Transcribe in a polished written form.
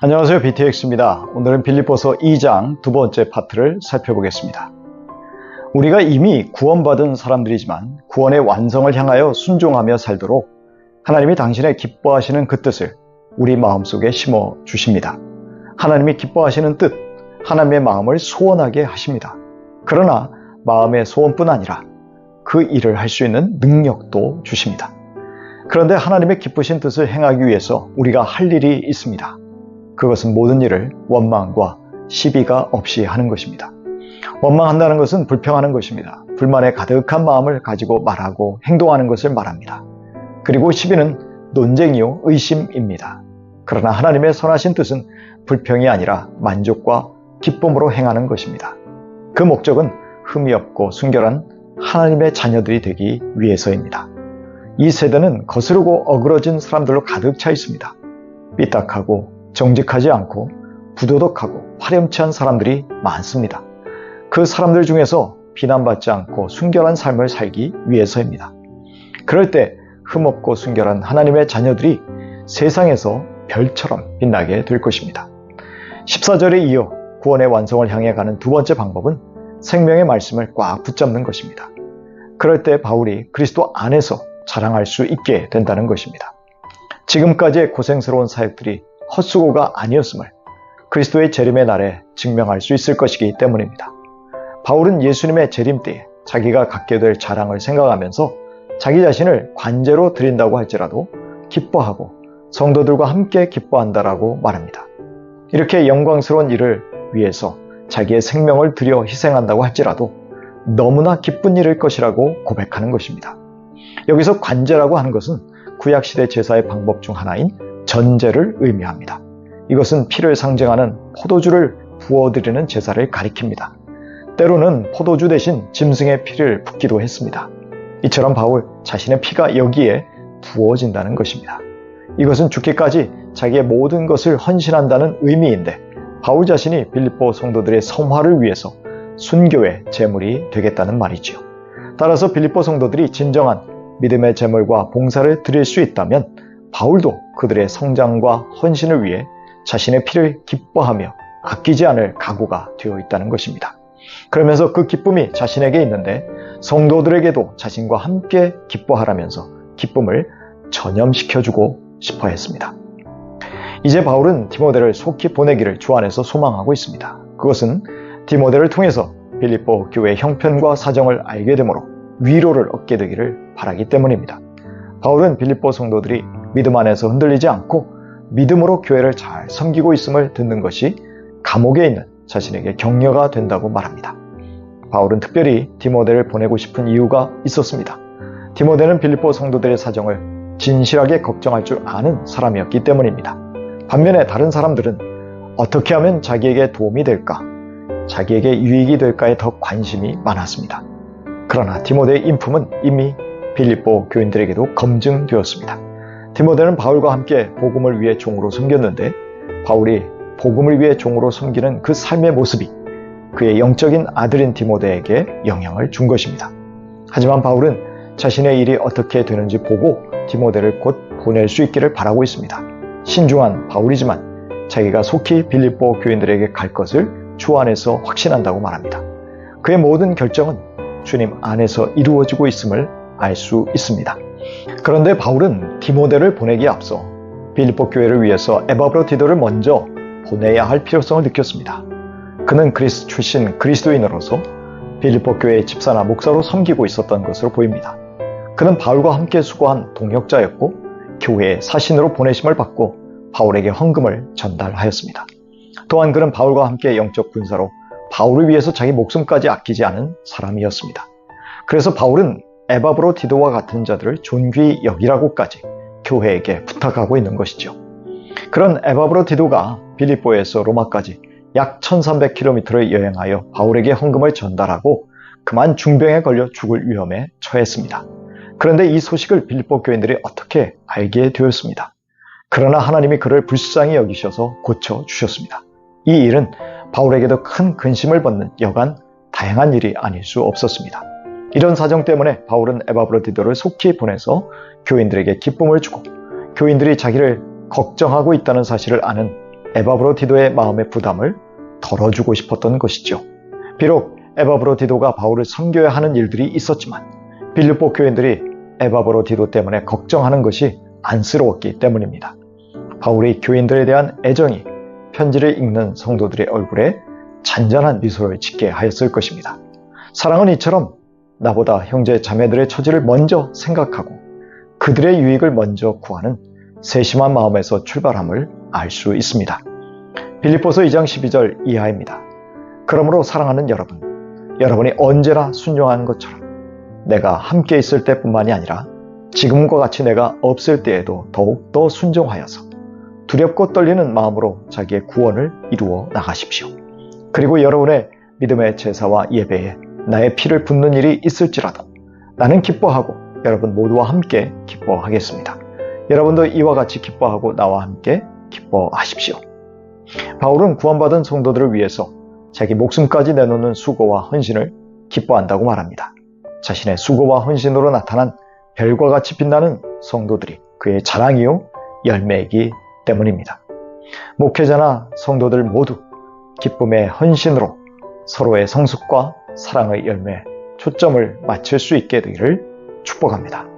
안녕하세요. BTX입니다. 오늘은 빌립보서 2장 두 번째 파트를 살펴보겠습니다. 우리가 이미 구원받은 사람들이지만 구원의 완성을 향하여 순종하며 살도록 하나님이 당신의 기뻐하시는 그 뜻을 우리 마음속에 심어 주십니다. 하나님이 기뻐하시는 뜻, 하나님의 마음을 소원하게 하십니다. 그러나 마음의 소원뿐 아니라 그 일을 할 수 있는 능력도 주십니다. 그런데 하나님의 기쁘신 뜻을 행하기 위해서 우리가 할 일이 있습니다. 그것은 모든 일을 원망과 시비가 없이 하는 것입니다. 원망한다는 것은 불평하는 것입니다. 불만에 가득한 마음을 가지고 말하고 행동하는 것을 말합니다. 그리고 시비는 논쟁이요 의심입니다. 그러나 하나님의 선하신 뜻은 불평이 아니라 만족과 기쁨으로 행하는 것입니다. 그 목적은 흠이 없고 순결한 하나님의 자녀들이 되기 위해서입니다. 이 세대는 거스르고 어그러진 사람들로 가득 차 있습니다. 삐딱하고 정직하지 않고 부도덕하고 파렴치한 사람들이 많습니다. 그 사람들 중에서 비난받지 않고 순결한 삶을 살기 위해서입니다. 그럴 때 흠없고 순결한 하나님의 자녀들이 세상에서 별처럼 빛나게 될 것입니다. 14절에 이어 구원의 완성을 향해 가는 두 번째 방법은 생명의 말씀을 꽉 붙잡는 것입니다. 그럴 때 바울이 그리스도 안에서 자랑할 수 있게 된다는 것입니다. 지금까지의 고생스러운 사역들이 헛수고가 아니었음을 그리스도의 재림의 날에 증명할 수 있을 것이기 때문입니다. 바울은 예수님의 재림 때에 자기가 갖게 될 자랑을 생각하면서 자기 자신을 관제로 드린다고 할지라도 기뻐하고 성도들과 함께 기뻐한다라고 말합니다. 이렇게 영광스러운 일을 위해서 자기의 생명을 들여 희생한다고 할지라도 너무나 기쁜 일일 것이라고 고백하는 것입니다. 여기서 관제라고 하는 것은 구약시대 제사의 방법 중 하나인 전제를 의미합니다. 이것은 피를 상징하는 포도주를 부어드리는 제사를 가리킵니다. 때로는 포도주 대신 짐승의 피를 붓기도 했습니다. 이처럼 바울 자신의 피가 여기에 부어진다는 것입니다. 이것은 죽기까지 자기의 모든 것을 헌신한다는 의미인데 바울 자신이 빌립보 성도들의 성화를 위해서 순교의 제물이 되겠다는 말이지요. 따라서 빌립보 성도들이 진정한 믿음의 제물과 봉사를 드릴 수 있다면 바울도 그들의 성장과 헌신을 위해 자신의 피를 기뻐하며 아끼지 않을 각오가 되어 있다는 것입니다. 그러면서 그 기쁨이 자신에게 있는데 성도들에게도 자신과 함께 기뻐하라면서 기쁨을 전염시켜주고 싶어 했습니다. 이제 바울은 디모데를 속히 보내기를 주 안에서 소망하고 있습니다. 그것은 디모데를 통해서 빌립보 교회의 형편과 사정을 알게 되므로 위로를 얻게 되기를 바라기 때문입니다. 바울은 빌립보 성도들이 믿음 안에서 흔들리지 않고 믿음으로 교회를 잘 섬기고 있음을 듣는 것이 감옥에 있는 자신에게 격려가 된다고 말합니다. 바울은 특별히 디모데를 보내고 싶은 이유가 있었습니다. 디모데는 빌립보 성도들의 사정을 진실하게 걱정할 줄 아는 사람이었기 때문입니다. 반면에 다른 사람들은 어떻게 하면 자기에게 도움이 될까, 자기에게 유익이 될까에 더 관심이 많았습니다. 그러나 디모데의 인품은 이미 빌립보 교인들에게도 검증되었습니다. 디모데는 바울과 함께 복음을 위해 종으로 섬겼는데 바울이 복음을 위해 종으로 섬기는 그 삶의 모습이 그의 영적인 아들인 디모데에게 영향을 준 것입니다. 하지만 바울은 자신의 일이 어떻게 되는지 보고 디모데를 곧 보낼 수 있기를 바라고 있습니다. 신중한 바울이지만 자기가 속히 빌립보 교인들에게 갈 것을 주 안에서 확신한다고 말합니다. 그의 모든 결정은 주님 안에서 이루어지고 있음을 알 수 있습니다. 그런데 바울은 디모데를 보내기에 앞서 빌립보 교회를 위해서 에바브로디도를 먼저 보내야 할 필요성을 느꼈습니다. 그는 그리스 출신 그리스도인으로서 빌립보 교회의 집사나 목사로 섬기고 있었던 것으로 보입니다. 그는 바울과 함께 수고한 동역자였고 교회의 사신으로 보내심을 받고 바울에게 헌금을 전달하였습니다. 또한 그는 바울과 함께 영적 군사로 바울을 위해서 자기 목숨까지 아끼지 않은 사람이었습니다. 그래서 바울은 에바브로디도와 같은 자들을 존귀히 여기라고까지 교회에게 부탁하고 있는 것이죠. 그런 에바브로디도가 빌립보에서 로마까지 약 1300km를 여행하여 바울에게 헌금을 전달하고 그만 중병에 걸려 죽을 위험에 처했습니다. 그런데 이 소식을 빌립보 교인들이 어떻게 알게 되었습니다. 그러나 하나님이 그를 불쌍히 여기셔서 고쳐주셨습니다. 이 일은 바울에게도 큰 근심을 받는 여간 다양한 일이 아닐 수 없었습니다. 이런 사정 때문에 바울은 에바브로디도를 속히 보내서 교인들에게 기쁨을 주고 교인들이 자기를 걱정하고 있다는 사실을 아는 에바브로디도의 마음의 부담을 덜어주고 싶었던 것이죠. 비록 에바브로디도가 바울을 섬겨야 하는 일들이 있었지만 빌립보 교인들이 에바브로디도 때문에 걱정하는 것이 안쓰러웠기 때문입니다. 바울이 교인들에 대한 애정이 편지를 읽는 성도들의 얼굴에 잔잔한 미소를 짓게 하였을 것입니다. 사랑은 이처럼 나보다 형제 자매들의 처지를 먼저 생각하고 그들의 유익을 먼저 구하는 세심한 마음에서 출발함을 알 수 있습니다. 빌립보서 2장 12절 이하입니다. 그러므로 사랑하는 여러분, 여러분이 언제나 순종한 것처럼 내가 함께 있을 때뿐만이 아니라 지금과 같이 내가 없을 때에도 더욱더 순종하여서 두렵고 떨리는 마음으로 자기의 구원을 이루어 나가십시오. 그리고 여러분의 믿음의 제사와 예배에 나의 피를 붓는 일이 있을지라도 나는 기뻐하고 여러분 모두와 함께 기뻐하겠습니다. 여러분도 이와 같이 기뻐하고 나와 함께 기뻐하십시오. 바울은 구원받은 성도들을 위해서 자기 목숨까지 내놓는 수고와 헌신을 기뻐한다고 말합니다. 자신의 수고와 헌신으로 나타난 별과 같이 빛나는 성도들이 그의 자랑이요 열매이기 때문입니다. 목회자나 성도들 모두 기쁨의 헌신으로 서로의 성숙과 사랑의 열매에 초점을 맞출 수 있게 되기를 축복합니다.